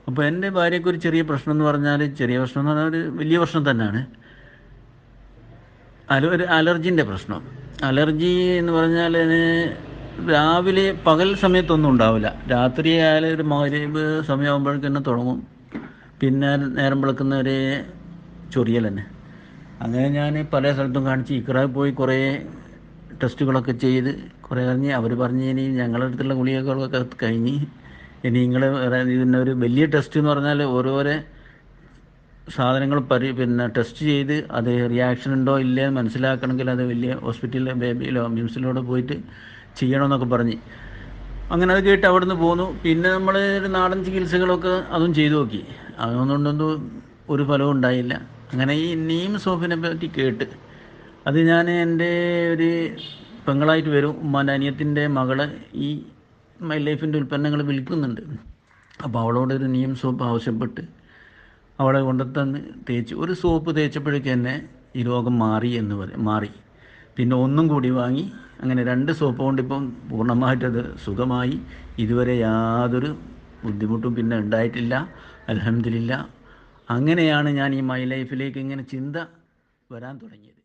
അപ്പോൾ എൻ്റെ ഭാര്യയ്ക്ക് ഒരു ചെറിയ പ്രശ്നം എന്ന് പറഞ്ഞാൽ, ചെറിയ പ്രശ്നം എന്ന് പറഞ്ഞാൽ ഒരു വലിയ പ്രശ്നം തന്നെയാണ്. ഒരു അലർജിൻ്റെ പ്രശ്നം. അലർജി എന്ന് പറഞ്ഞാൽ രാവിലെ പകൽ സമയത്തൊന്നും ഉണ്ടാവില്ല. രാത്രി ആയാലും ഒരു മഗ്‌രിബ് സമയമാകുമ്പോഴേക്കും തന്നെ തുടങ്ങും. പിന്നെ നേരം വെളുക്കുന്നവരെ ചൊറിയൽ തന്നെ. അങ്ങനെ ഞാൻ പല സ്ഥലത്തും കാണിച്ച് ഇക്രായിൽ പോയി കുറേ ടെസ്റ്റുകളൊക്കെ ചെയ്ത് കുറേ കഴിഞ്ഞ് അവർ പറഞ്ഞ് ഇനി ഞങ്ങളുടെ അടുത്തുള്ള ഗുളികകളൊക്കെ കഴിഞ്ഞ് ഇനി നിങ്ങൾ ഇതിൻ്റെ ഒരു വലിയ ടെസ്റ്റ് എന്ന് പറഞ്ഞാൽ ഓരോരോ സാധനങ്ങൾ പിന്നെ ടെസ്റ്റ് ചെയ്ത് അത് റിയാക്ഷൻ ഉണ്ടോ ഇല്ലേ എന്ന് മനസ്സിലാക്കണമെങ്കിൽ അത് വലിയ ഹോസ്പിറ്റലിലോ ബേബിയിലോ മിംസിലൂടെ പോയിട്ട് ചെയ്യണമെന്നൊക്കെ പറഞ്ഞ് അങ്ങനെ അത് കേട്ട് അവിടെ നിന്ന് പോന്നു. പിന്നെ നമ്മൾ ഒരു നാടൻ ചികിത്സകളൊക്കെ അതും ചെയ്തു നോക്കി. അതൊന്നുകൊണ്ടൊന്നും ഒരു ഫലവും ഉണ്ടായില്ല. അങ്ങനെ ഈ നീം സോപ്പിനെ പറ്റി കേട്ട് അത് ഞാൻ എൻ്റെ ഒരു പെങ്ങളായിട്ട് വരും, ഉമ്മാൻ്റെ അനിയത്തിൻ്റെ മകള് ഈ മൈ ലൈഫിൻ്റെ ഉൽപ്പന്നങ്ങൾ വിൽക്കുന്നുണ്ട്. അപ്പോൾ അവളോടൊരു നീം സോപ്പ് ആവശ്യപ്പെട്ട് അവളെ കൊണ്ടുത്തന്ന് തേച്ച് ഒരു സോപ്പ് തേച്ചപ്പോഴേക്ക് തന്നെ ഈ രോഗം മാറി എന്ന് മാറി. പിന്നെ ഒന്നും കൂടി വാങ്ങി. അങ്ങനെ 2 സോപ്പ് കൊണ്ട് ഇപ്പം പൂർണ്ണമായിട്ടത് സുഖമായി. ഇതുവരെ യാതൊരു ബുദ്ധിമുട്ടും പിന്നെ ഉണ്ടായിട്ടില്ല. അൽഹംദുലില്ലാ. അങ്ങനെയാണ് ഞാൻ ഈ മൈ ലൈഫിലേക്ക് ഇങ്ങനെ ചിന്ത വരാൻ തുടങ്ങിയത്.